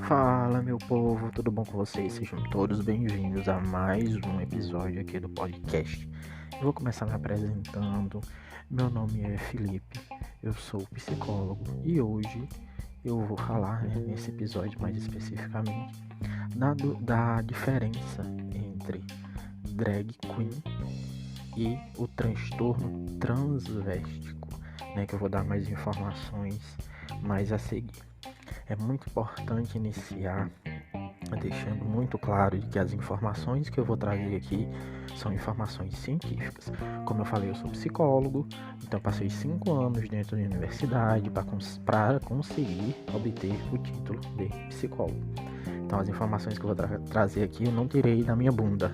Fala, meu povo, tudo bom com vocês? Sejam todos bem-vindos a mais um episódio aqui do podcast. Eu vou começar me apresentando. Meu nome é Felipe, eu sou psicólogo e hoje eu vou falar, nesse episódio mais especificamente, da diferença entre drag queen e o transtorno transvéstico, que eu vou dar mais informações mais a seguir. É muito importante iniciar deixando muito claro de que as informações que eu vou trazer aqui são informações científicas. Como eu falei, eu sou psicólogo, então passei 5 anos dentro da universidade para conseguir obter o título de psicólogo. Então as informações que eu vou trazer aqui eu não tirei da minha bunda,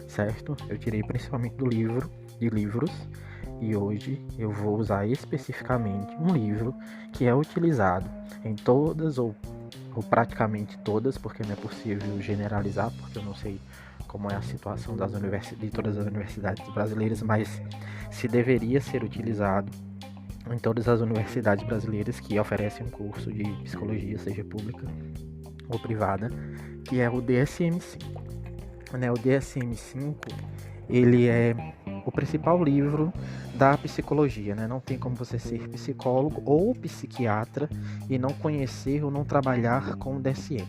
certo? Eu tirei principalmente de livros, e hoje eu vou usar especificamente um livro que é utilizado em todas ou praticamente todas, porque não é possível generalizar, porque eu não sei como é a situação de todas as universidades brasileiras, mas se deveria ser utilizado em todas as universidades brasileiras que oferecem um curso de psicologia, seja pública ou privada, que é o DSM-5. O DSM-5, ele é o principal livro da psicologia, Não tem como você ser psicólogo ou psiquiatra e não conhecer ou não trabalhar com o DSM.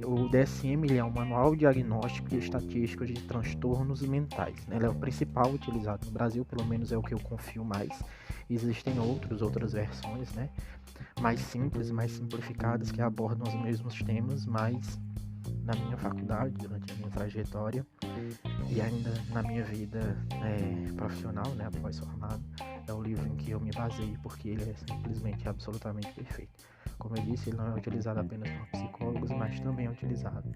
O DSM ele é um manual diagnóstico e estatístico de transtornos mentais. Ele é o principal utilizado no Brasil, pelo menos é o que eu confio mais. Existem outras versões, mais simples, mais simplificadas, que abordam os mesmos temas, mas na minha faculdade, durante a minha trajetória e ainda na minha vida profissional, após formado, é o livro em que eu me baseio, porque ele é simplesmente absolutamente perfeito. Como eu disse, ele não é utilizado apenas por psicólogos, mas também é utilizado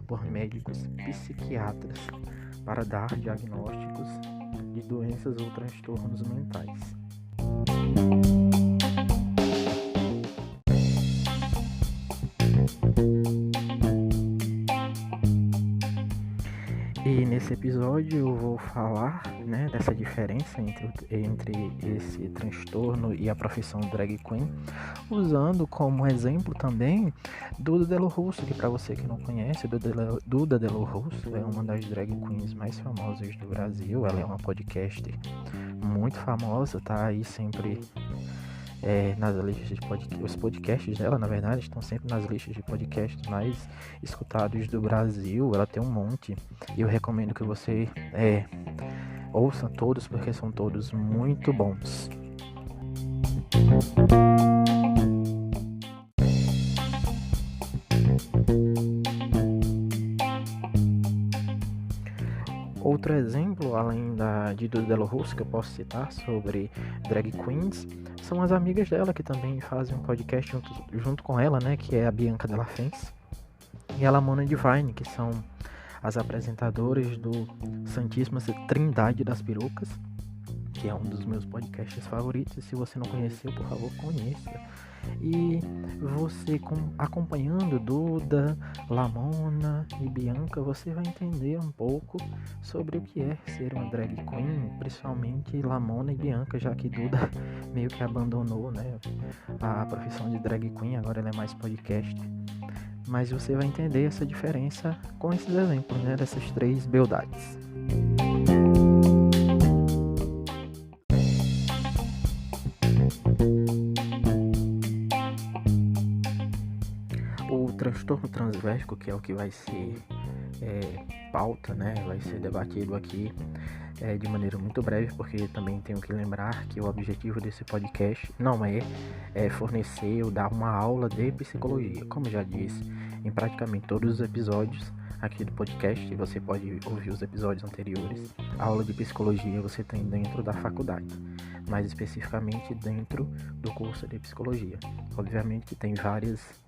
por médicos psiquiatras para dar diagnósticos de doenças ou transtornos mentais. E nesse episódio eu vou falar dessa diferença entre esse transtorno e a profissão drag queen, usando como exemplo também Duda Delo Russo, que para você que não conhece, Duda Delo Russo é uma das drag queens mais famosas do Brasil. Ela é uma podcaster muito famosa, tá aí sempre nas listas de podcast. Os podcasts dela, na verdade, estão sempre nas listas de podcasts mais escutados do Brasil. Ela tem um monte e eu recomendo que você ouça todos, porque são todos muito bons. Outro exemplo, além de Duda Delo Russo, que eu posso citar sobre drag queens, são as amigas dela que também fazem um podcast junto com ela, que é a Bianca Della Fence e a Lamona Divine, que são as apresentadoras do Santíssima Trindade das Perucas, que é um dos meus podcasts favoritos. Se você não conheceu, por favor, conheça. E você acompanhando Duda, Lamona e Bianca, você vai entender um pouco sobre o que é ser uma drag queen, principalmente Lamona e Bianca, já que Duda meio que abandonou a profissão de drag queen, agora ela é mais podcast. Mas você vai entender essa diferença com esses exemplos, dessas 3 beldades. O transtorno transvéstico, que é o que vai ser pauta, vai ser debatido aqui de maneira muito breve, porque também tenho que lembrar que o objetivo desse podcast não é fornecer ou dar uma aula de psicologia. Como já disse, em praticamente todos os episódios aqui do podcast, você pode ouvir os episódios anteriores, a aula de psicologia você tem dentro da faculdade, mais especificamente dentro do curso de psicologia. Obviamente que tem vários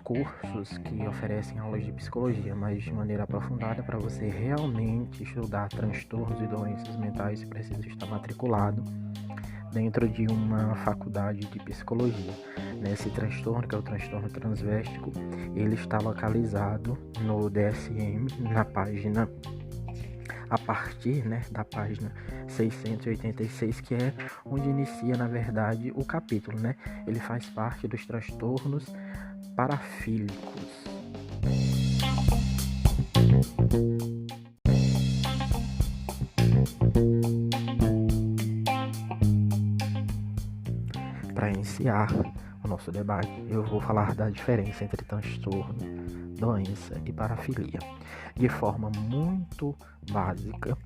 cursos que oferecem aulas de psicologia, mas de maneira aprofundada. Para você realmente estudar transtornos e doenças mentais, você precisa estar matriculado dentro de uma faculdade de psicologia. Esse transtorno, que é o transtorno transvéstico, ele está localizado no DSM, na página a partir, né, da página 686, que é onde inicia, na verdade, o capítulo, né? Ele faz parte dos transtornos parafílicos. Para iniciar o nosso debate, eu vou falar da diferença entre transtorno, doença e parafilia. De forma muito básica,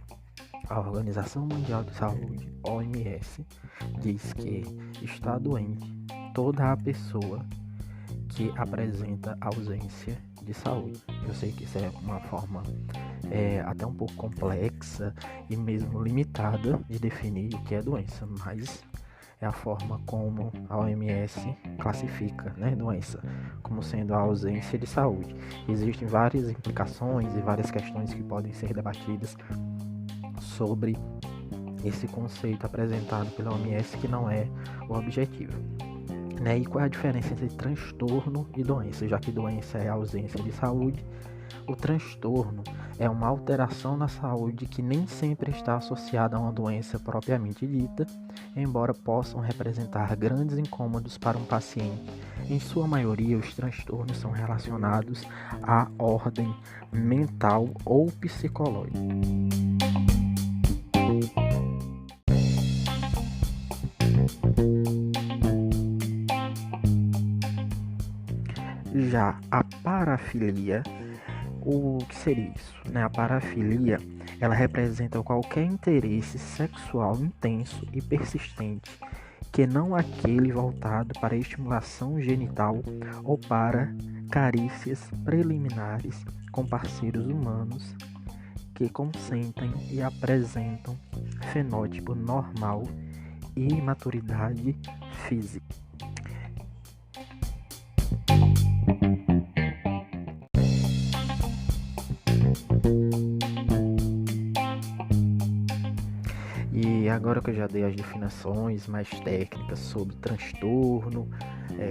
a Organização Mundial de Saúde, OMS, diz que está doente toda a pessoa que apresenta ausência de saúde. Eu sei que isso é uma forma até um pouco complexa e mesmo limitada de definir o que é doença, mas é a forma como a OMS classifica, né, doença, como sendo a ausência de saúde. Existem várias implicações e várias questões que podem ser debatidas sobre esse conceito apresentado pela OMS, que não é o objetivo. Né? E qual é a diferença entre transtorno e doença? Já que doença é a ausência de saúde, o transtorno é uma alteração na saúde que nem sempre está associada a uma doença propriamente dita, embora possam representar grandes incômodos para um paciente. Em sua maioria, os transtornos são relacionados à ordem mental ou psicológica. Já a parafilia, o que seria isso? Né? A parafilia, ela representa qualquer interesse sexual intenso e persistente, que não aquele voltado para a estimulação genital ou para carícias preliminares com parceiros humanos que consentem e apresentam fenótipo normal e maturidade física. E agora que eu já dei as definições mais técnicas sobre transtorno,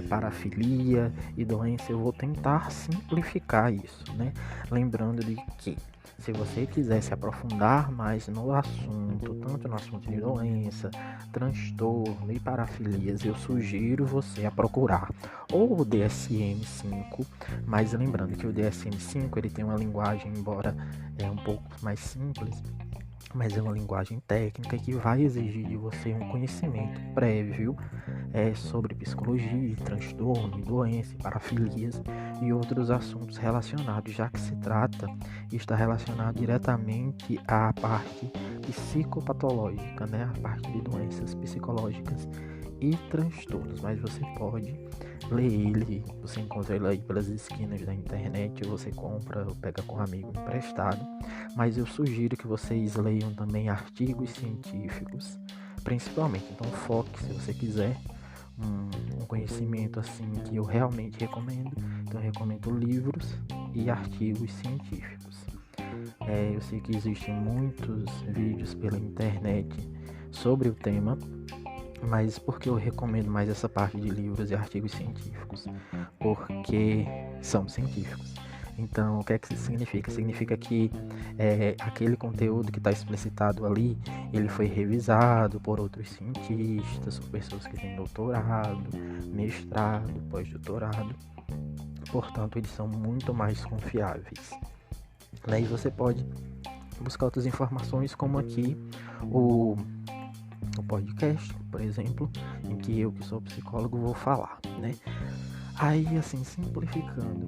parafilia e doença, eu vou tentar simplificar isso, né? Lembrando de que, se você quiser se aprofundar mais no assunto, tanto no assunto de doença, transtorno e parafilias, eu sugiro você a procurar ou o DSM-5, mas lembrando que o DSM-5 ele tem uma linguagem, embora um pouco mais simples, mas é uma linguagem técnica que vai exigir de você um conhecimento prévio sobre psicologia, transtorno, doença, parafilias e outros assuntos relacionados, já que se trata e está relacionado diretamente à parte psicopatológica, né? A parte de doenças psicológicas e transtornos, mas você pode ler ele, você encontra ele aí pelas esquinas da internet, você compra ou pega com um amigo emprestado, mas eu sugiro que vocês leiam também artigos científicos, principalmente. Então foque, se você quiser um conhecimento assim que eu realmente recomendo, então eu recomendo livros e artigos científicos. Eu sei que existem muitos vídeos pela internet sobre o tema, mas por que eu recomendo mais essa parte de livros e artigos científicos? Porque são científicos. Então, o que é que isso significa? Significa que aquele conteúdo que está explicitado ali, ele foi revisado por outros cientistas, por pessoas que têm doutorado, mestrado, pós-doutorado. Portanto, eles são muito mais confiáveis. E você pode buscar outras informações, como aqui o podcast, por exemplo, em que eu, que sou psicólogo, vou falar, né? Aí, assim, simplificando,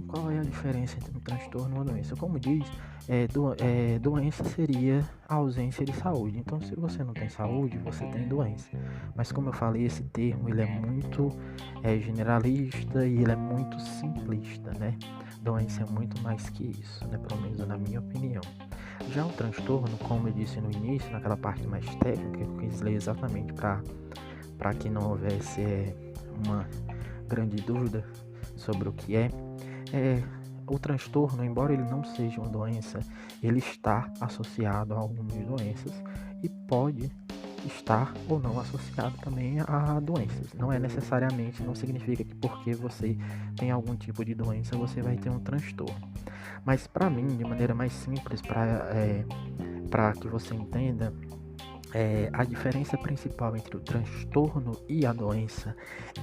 qual é a diferença entre um transtorno e uma doença? Como diz, doença seria a ausência de saúde. Então, se você não tem saúde, você tem doença. Mas, como eu falei, esse termo ele é muito generalista e ele é muito simplista, né? Doença é muito mais que isso, né? Pelo menos na minha opinião. Já o transtorno, como eu disse no início, naquela parte mais técnica, eu quis ler exatamente para que não houvesse uma grande dúvida sobre o que o transtorno, embora ele não seja uma doença, ele está associado a algumas doenças e pode estar ou não associado também a doenças. Não é necessariamente, não significa que porque você tem algum tipo de doença você vai ter um transtorno. Mas para mim, de maneira mais simples, para para que você entenda, a diferença principal entre o transtorno e a doença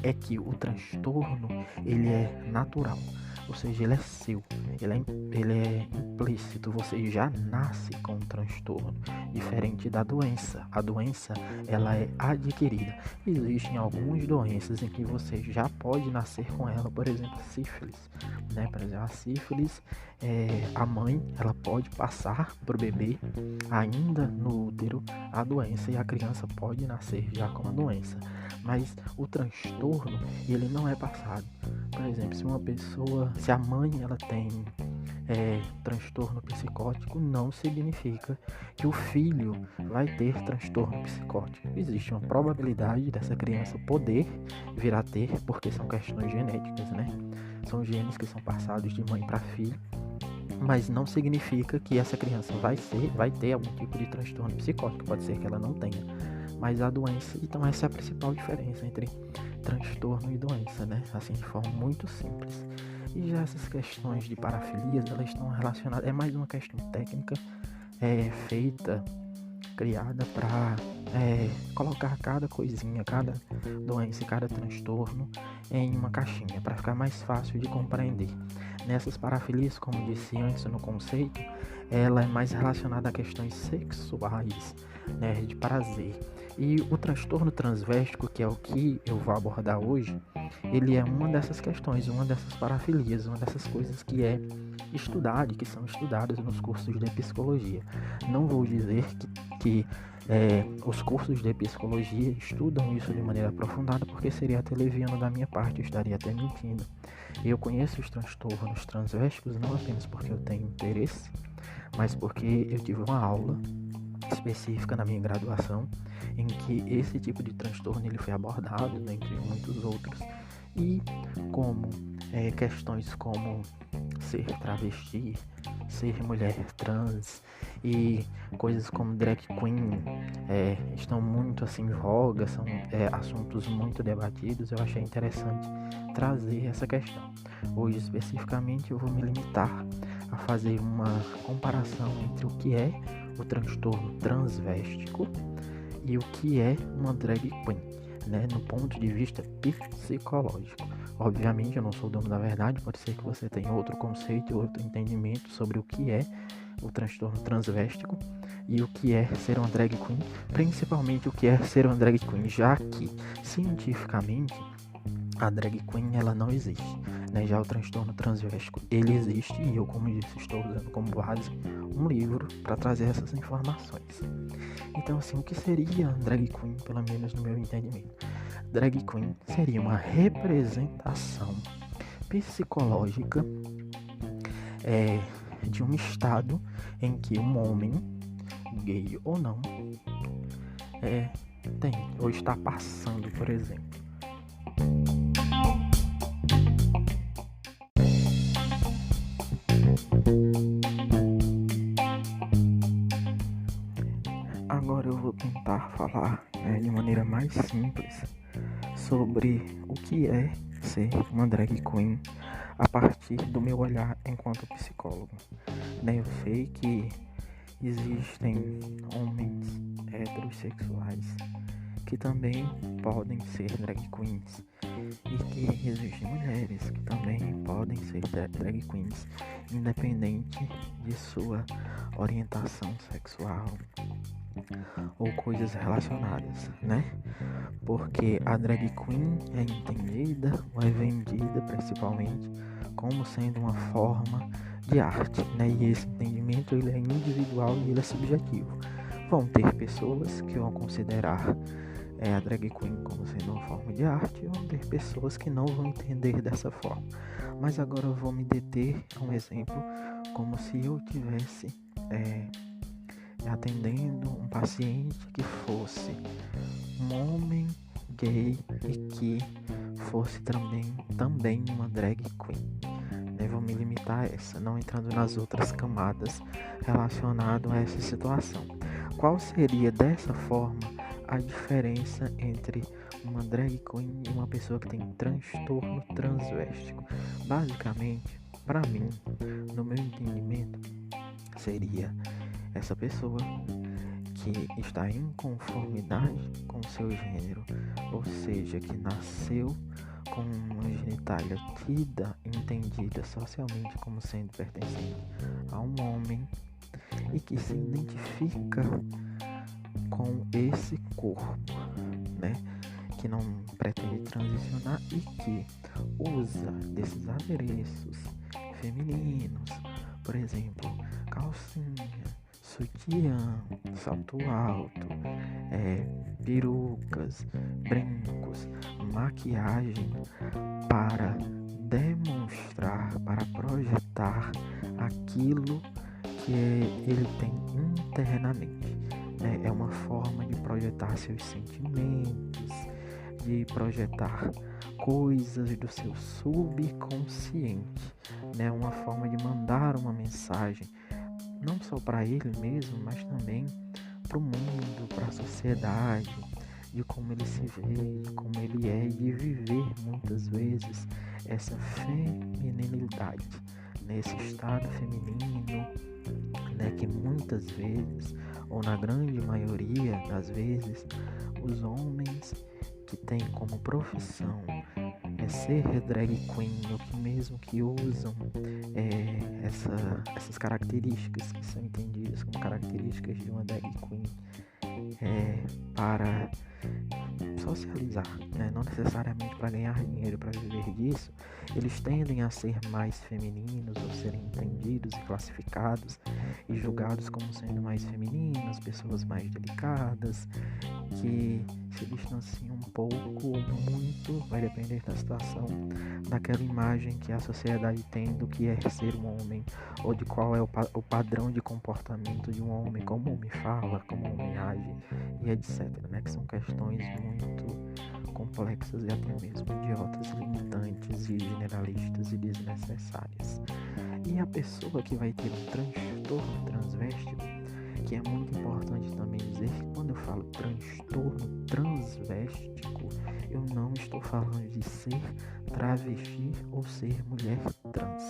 é que o transtorno ele é natural, ou seja, ele é seu, ele é implícito, você já nasce com um transtorno, diferente da doença. A doença ela é adquirida. Existem algumas doenças em que você já pode nascer com ela, por exemplo, sífilis, né? Por exemplo, a sífilis, a mãe ela pode passar para o bebê ainda no útero a doença e a criança pode nascer já com a doença, mas o transtorno ele não é passado. Por exemplo, se a mãe ela tem transtorno psicótico, não significa que o filho vai ter transtorno psicótico. Existe uma probabilidade dessa criança poder vir a ter, porque são questões genéticas, né? São genes que são passados de mãe para filho, mas não significa que essa criança vai ter algum tipo de transtorno psicótico. Pode ser que ela não tenha, mas a doença, então essa é a principal diferença entre transtorno e doença, né? Assim, de forma muito simples. E já essas questões de parafilias, elas estão relacionadas, é mais uma questão técnica, criada para colocar cada coisinha, cada doença e cada transtorno em uma caixinha, para ficar mais fácil de compreender. Nessas parafilias, como disse antes no conceito, ela é mais relacionada a questões sexuais, né, de prazer. E o transtorno transvéstico, que é o que eu vou abordar hoje, ele é uma dessas questões, uma dessas parafilias, uma dessas coisas que é estudado e que são estudadas nos cursos de psicologia. Não vou dizer que os cursos de psicologia estudam isso de maneira aprofundada, porque seria até leviano da minha parte, eu estaria até mentindo. Eu conheço os transtornos transvésticos não apenas porque eu tenho interesse, mas porque eu tive uma aula específica na minha graduação em que esse tipo de transtorno ele foi abordado, dentre muitos outros, e como questões como ser travesti, ser mulher trans e coisas como drag queen estão muito assim em voga, são assuntos muito debatidos. Eu achei interessante trazer essa questão. Hoje especificamente eu vou me limitar a fazer uma comparação entre o que é o transtorno transvéstico e o que é uma drag queen, né, no ponto de vista psicológico. Obviamente eu não sou o dono da verdade, pode ser que você tenha outro conceito, outro entendimento sobre o que é o transtorno transvéstico e o que é ser uma drag queen, principalmente o que é ser uma drag queen, já que cientificamente a drag queen ela não existe, né? Já o transtorno transvéstico ele existe e eu, como disse, estou usando como base um livro para trazer essas informações. Então, assim, o que seria drag queen, pelo menos no meu entendimento? Drag queen seria uma representação psicológica de um estado em que um homem, gay ou não, tem ou está passando, por exemplo. Agora eu vou tentar falar de maneira mais simples sobre o que é ser uma drag queen a partir do meu olhar enquanto psicólogo. Eu sei que existem homens heterossexuais que também podem ser drag queens e que existem mulheres que também podem ser drag queens, independente de sua orientação sexual ou coisas relacionadas, né? Porque a drag queen é entendida ou é vendida principalmente como sendo uma forma de arte, né? E esse entendimento ele é individual e ele é subjetivo. Vão ter pessoas que vão considerar a drag queen como sendo uma forma de arte, e vão ter pessoas que não vão entender dessa forma. Mas agora eu vou me deter a um exemplo como se eu tivesse atendendo um paciente que fosse um homem gay e que fosse também uma drag queen. Vou me limitar a essa, não entrando nas outras camadas relacionadas a essa situação. Qual seria dessa forma a diferença entre uma drag queen e uma pessoa que tem transtorno transvéstico? Basicamente, para mim, no meu entendimento, seria essa pessoa que está em conformidade com seu gênero, ou seja, que nasceu com uma genitália tida, entendida socialmente como sendo pertencente a um homem e que se identifica com esse corpo, né? Que não pretende transicionar e que usa desses adereços femininos, por exemplo, calcinha, sutiã, salto alto, perucas, brincos, maquiagem para demonstrar, para projetar aquilo que ele tem internamente. É uma forma de projetar seus sentimentos, de projetar coisas do seu subconsciente, né? Uma forma de mandar uma mensagem, não só para ele mesmo, mas também para o mundo, para a sociedade, de como ele se vê, de como ele é, e de viver muitas vezes essa feminilidade, nesse estado feminino, né? Que muitas vezes, ou na grande maioria das vezes, os homens que têm como profissão ser drag queen, ou que mesmo que usam essas características que são entendidas como características de uma drag queen para socializar, né? Não necessariamente para ganhar dinheiro, para viver disso, eles tendem a ser mais femininos, ou serem entendidos e classificados e julgados como sendo mais femininos, pessoas mais delicadas, que se distanciam um pouco ou muito, vai depender da situação, daquela imagem que a sociedade tem do que é ser um homem, ou de qual é o padrão de comportamento de um homem, como o homem fala, como o homem age, e etc, né? Que são questões muito complexas e até mesmo idiotas, limitantes e generalistas e desnecessárias. E a pessoa que vai ter um transtorno transvéstico, que é muito importante também dizer que quando eu falo transtorno transvéstico, eu não estou falando de ser travesti ou ser mulher trans,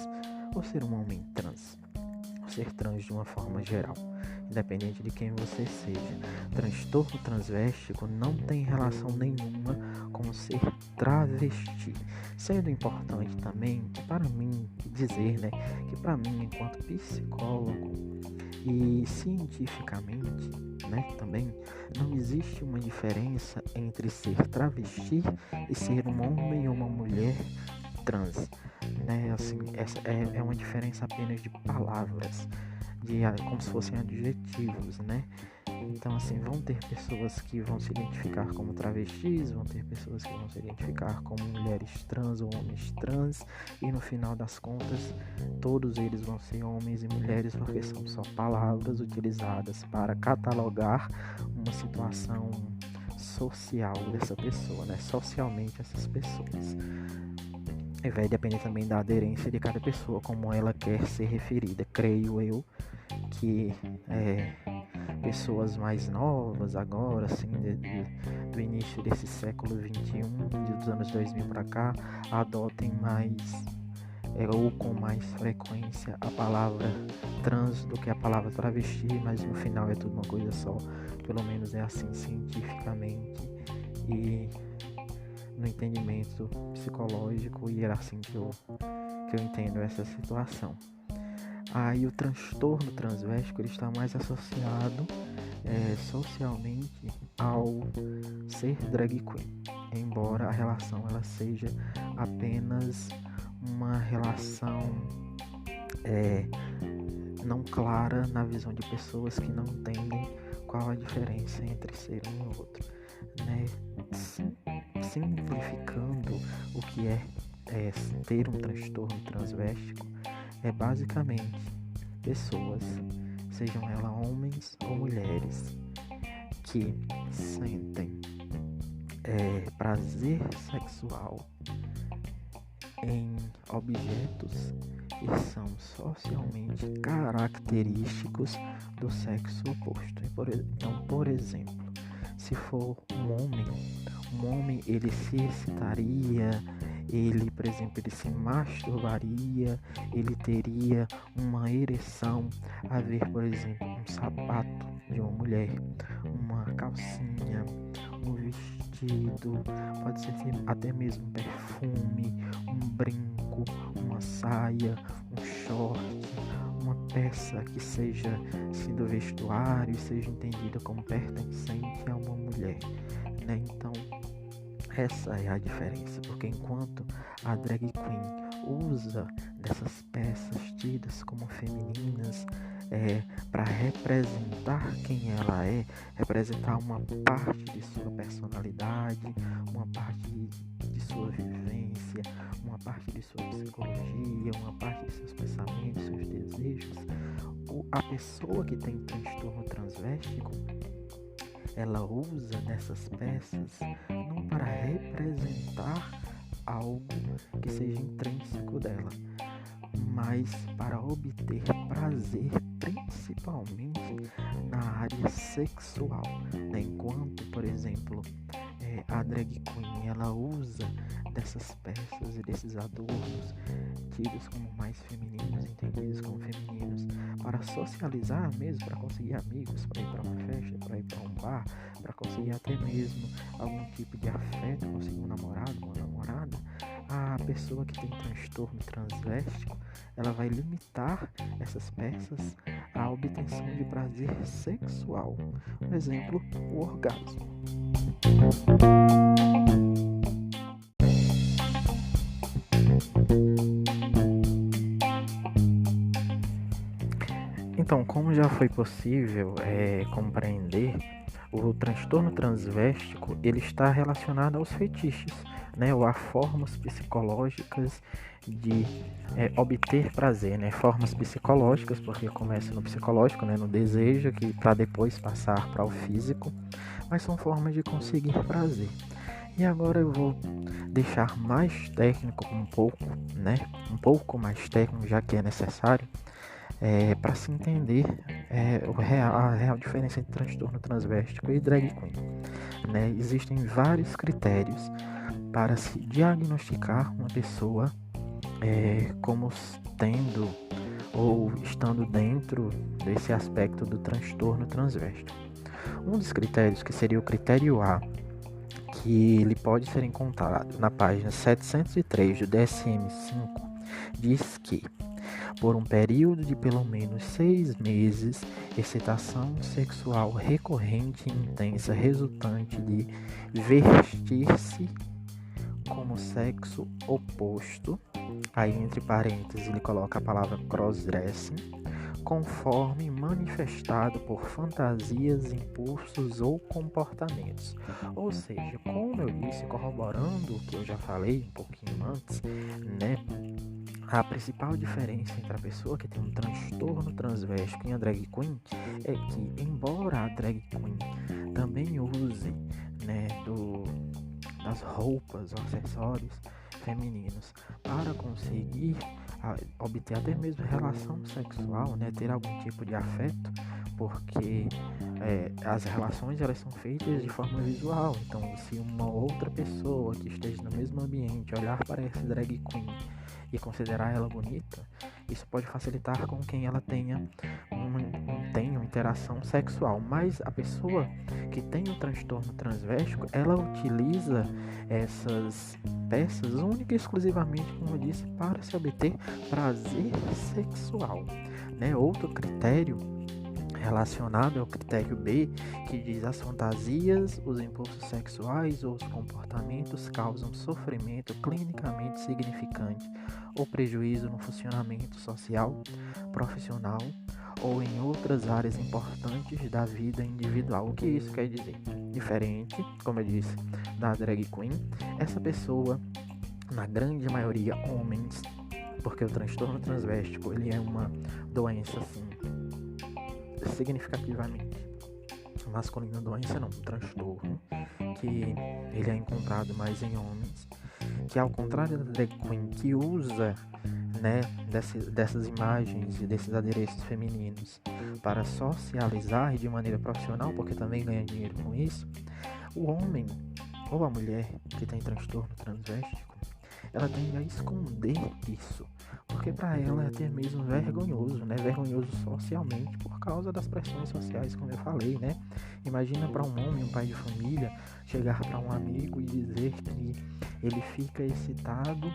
ou ser um homem trans, ou ser trans de uma forma geral, independente de quem você seja. Transtorno transvéstico não tem relação nenhuma com ser travesti, sendo importante também que para mim dizer, né, que para mim enquanto psicólogo e cientificamente, né, também não existe uma diferença entre ser travesti e ser um homem ou uma mulher trans, né? Assim, essa é uma diferença apenas de palavras, como se fossem adjetivos, né? Então, assim, vão ter pessoas que vão se identificar como travestis, vão ter pessoas que vão se identificar como mulheres trans ou homens trans, e no final das contas, todos eles vão ser homens e mulheres, porque são só palavras utilizadas para catalogar uma situação social dessa pessoa, né? Socialmente, essas pessoas. E vai depender também da aderência de cada pessoa, como ela quer ser referida. Creio eu que pessoas mais novas agora, assim, do início desse século XXI, dos anos 2000 para cá, adotem mais ou com mais frequência a palavra trans do que a palavra travesti, mas no final é tudo uma coisa só, pelo menos é assim cientificamente e no entendimento psicológico, e é assim que eu entendo essa situação. Aí o transtorno transvéstico ele está mais associado socialmente ao ser drag queen, embora a relação ela seja apenas uma relação não clara na visão de pessoas que não entendem qual a diferença entre ser um e outro, né? Simplificando o que é ter um transtorno transvéstico, é basicamente pessoas, sejam elas homens ou mulheres, que sentem prazer sexual em objetos que são socialmente característicos do sexo oposto. Então, por exemplo, se for um homem Um homem, ele se excitaria, ele, por exemplo, ele se masturbaria, ele teria uma ereção a ver, por exemplo, um sapato de uma mulher, uma calcinha, um vestido, pode ser até mesmo um perfume, um brinco, uma saia, um short, uma peça que seja assim, do vestuário, seja entendida como pertencente a uma mulher, né? Então, essa é a diferença, porque enquanto a drag queen usa dessas peças tidas como femininas para representar quem ela é, representar uma parte de sua personalidade, uma parte de sua vivência, uma parte de sua psicologia, uma parte de seus pensamentos, seus desejos, a pessoa que tem transtorno transvéstico, ela usa dessas peças não para representar algo que seja intrínseco dela, mas para obter prazer, principalmente na área sexual, né? Enquanto, por exemplo, a drag queen, ela usa dessas peças e desses adornos tidos como mais femininos, entendidos como femininos, para socializar mesmo, para conseguir amigos, para ir para uma festa, para ir para um bar, para conseguir até mesmo algum tipo de afeto, conseguir um namorado, uma namorada. A pessoa que tem transtorno transvéstico, ela vai limitar essas peças à obtenção de prazer sexual. Por exemplo, o orgasmo. Então, como já foi possível compreender, o transtorno transvéstico ele está relacionado aos fetiches, né, ou a formas psicológicas de obter prazer, né, formas psicológicas, porque começa no psicológico, né, no desejo, que para depois passar para o físico, mas são formas de conseguir prazer. E agora eu vou deixar mais técnico um pouco mais técnico, já que é necessário, para se entender a real diferença entre transtorno transvéstico e drag queen, né? Existem vários critérios para se diagnosticar uma pessoa como tendo ou estando dentro desse aspecto do transtorno transvéstico. Um dos critérios, que seria o critério A, que ele pode ser encontrado na página 703 do DSM-5, diz que por um período de pelo menos 6 meses, excitação sexual recorrente e intensa resultante de vestir-se como sexo oposto, aí entre parênteses ele coloca a palavra crossdressing, conforme manifestado por fantasias, impulsos ou comportamentos. Ou seja, como eu disse, corroborando o que eu já falei um pouquinho antes, né? A principal diferença entre a pessoa que tem um transtorno transvéstico e a drag queen é que, embora a drag queen também use, né, das roupas ou acessórios femininos para conseguir obter até mesmo relação sexual, né, ter algum tipo de afeto, porque as relações elas são feitas de forma visual. Então, se uma outra pessoa que esteja no mesmo ambiente olhar para essa drag queen e considerar ela bonita, isso pode facilitar com quem ela tenha uma interação sexual. Mas a pessoa que tem o transtorno transvéstico, ela utiliza essas peças única e exclusivamente, como eu disse, para se obter prazer sexual, né? Outro critério relacionado ao critério B, que diz: as fantasias, os impulsos sexuais ou os comportamentos causam sofrimento clinicamente significante ou prejuízo no funcionamento social, profissional ou em outras áreas importantes da vida individual. O que isso quer dizer? Diferente, como eu disse, da drag queen, essa pessoa, na grande maioria homens, porque o transtorno transvéstico ele é uma doença assim significativamente masculina, doença não, um transtorno que ele é encontrado mais em homens, que ao contrário da drag queen que usa, né, dessas imagens e desses adereços femininos para socializar de maneira profissional, porque também ganha dinheiro com isso, o homem ou a mulher que tem transtorno transvéstico, ela tende a esconder isso, porque para ela é até mesmo vergonhoso, né? Vergonhoso socialmente por causa das pressões sociais, como eu falei, né? Imagina para um homem, um pai de família, chegar para um amigo e dizer que ele fica excitado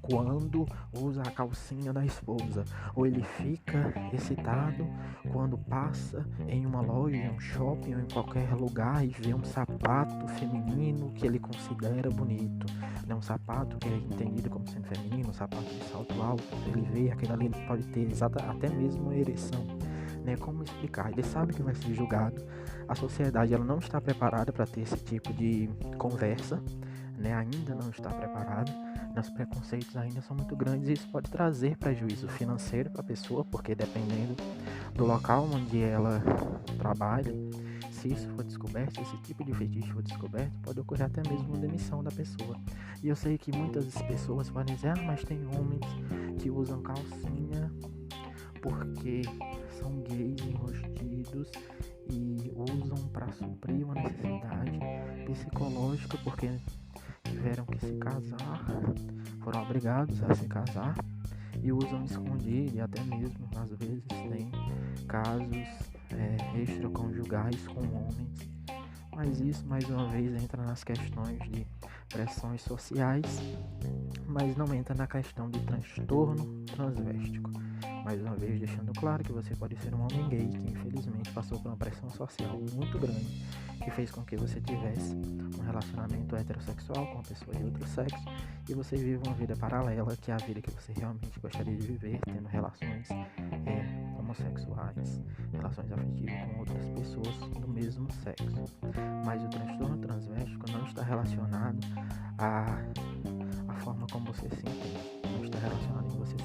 quando usa a calcinha da esposa, ou ele fica excitado quando passa em uma loja, em um shopping ou em qualquer lugar e vê um sapato feminino que ele considera bonito, né? Um sapato que é entendido como sendo feminino, um sapato de salto alto, ele vê aquele ali, ele pode ter até mesmo uma ereção, né? Como explicar? Ele sabe que vai ser julgado, a sociedade ela não está preparada para ter esse tipo de conversa, né? Ainda não está preparada. Os preconceitos ainda são muito grandes e isso pode trazer prejuízo financeiro para a pessoa, porque dependendo do local onde ela trabalha, se isso for descoberto, se esse tipo de fetiche for descoberto, pode ocorrer até mesmo uma demissão da pessoa. E eu sei que muitas pessoas podem dizer, mas tem homens que usam calcinha porque são gays enrustidos e usam para suprir uma necessidade psicológica, porque tiveram que se casar, foram obrigados a se casar e usam escondido, e até mesmo às vezes tem casos extraconjugais com homens. Mas isso mais uma vez entra nas questões de pressões sociais, mas não entra na questão de transtorno transvéstico. Mais uma vez deixando claro que você pode ser um homem gay que infelizmente passou por uma pressão social muito grande, que fez com que você tivesse um relacionamento heterossexual com uma pessoa de outro sexo e você vive uma vida paralela, que é a vida que você realmente gostaria de viver, tendo relações homossexuais, relações afetivas com outras pessoas do mesmo sexo. Mas o transtorno transvéstico não está relacionado à forma como você se entende, não está relacionado em você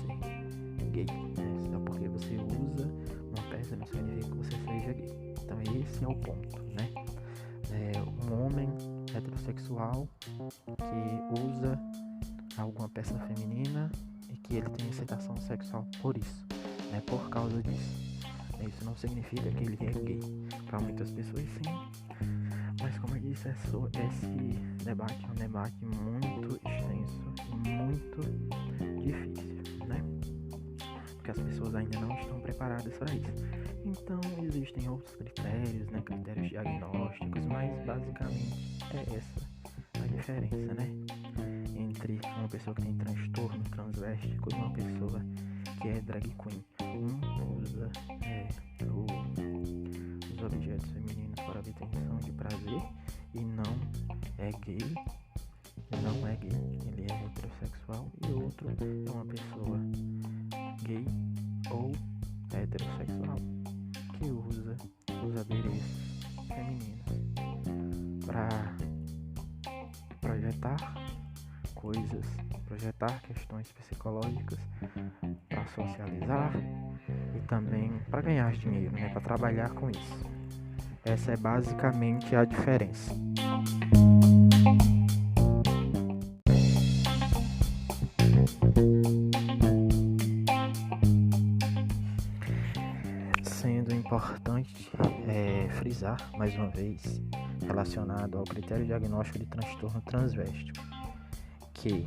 ser gay, né? Só porque você usa uma peça não significa que você seja gay. Então esse é o ponto, né? Um homem heterossexual que usa alguma peça feminina e que ele tem excitação sexual por isso, né? Por causa disso. Isso não significa que ele é gay. Para muitas pessoas sim, mas como eu disse, esse debate é um debate muito extenso e muito difícil, né? Porque as pessoas ainda não estão preparadas para isso. Então existem outros critérios, né? Critérios diagnósticos, mas basicamente é essa a diferença, né? Entre uma pessoa que tem transtorno transvéstico e uma pessoa que é drag queen. Um usa os objetos femininos para obtenção de prazer e não é gay, ele é heterossexual, e o outro é uma pessoa gay ou heterossexual que usa os adereços femininos para projetar coisas, projetar questões psicológicas, para socializar e também para ganhar dinheiro, né? Para trabalhar com isso. Essa é basicamente a diferença. Sendo importante frisar mais uma vez, relacionado ao critério diagnóstico de transtorno transvéstico, que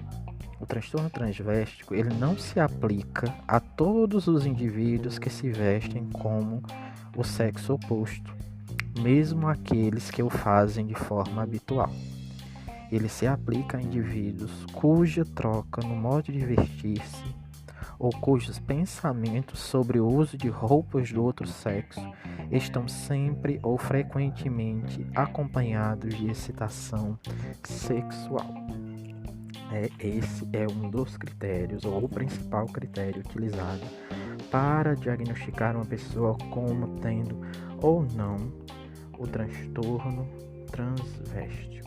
o transtorno transvéstico ele não se aplica a todos os indivíduos que se vestem como o sexo oposto, mesmo aqueles que o fazem de forma habitual. Ele se aplica a indivíduos cuja troca no modo de vestir-se ou cujos pensamentos sobre o uso de roupas do outro sexo estão sempre ou frequentemente acompanhados de excitação sexual. Esse é um dos critérios, ou o principal critério utilizado para diagnosticar uma pessoa como tendo ou não o transtorno transvéstico.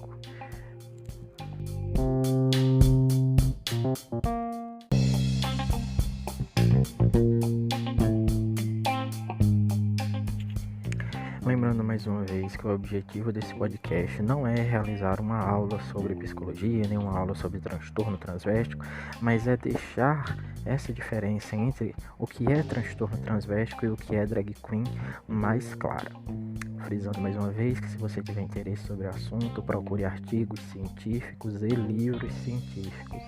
Lembrando mais uma vez que o objetivo desse podcast não é realizar uma aula sobre psicologia, nem uma aula sobre transtorno transvéstico, mas é deixar essa diferença entre o que é transtorno transvéstico e o que é drag queen mais clara. Frisando mais uma vez que se você tiver interesse sobre o assunto, procure artigos científicos e livros científicos.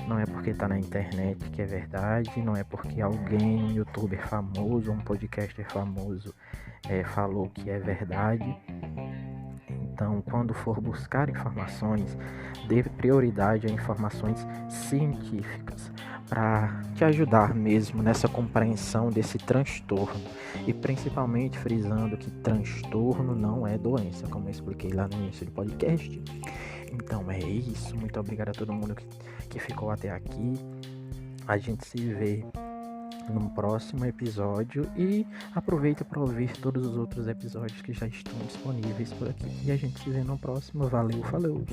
Não é porque está na internet que é verdade, não é porque alguém, um youtuber famoso, um podcaster famoso falou que é verdade. Então, quando for buscar informações, dê prioridade a informações científicas para te ajudar mesmo nessa compreensão desse transtorno. E principalmente frisando que transtorno não é doença, como eu expliquei lá no início do podcast. Então é isso, muito obrigado a todo mundo que ficou até aqui. A gente se vê no próximo episódio e aproveita para ouvir todos os outros episódios que já estão disponíveis por aqui. E a gente se vê no próximo. Valeu, falou!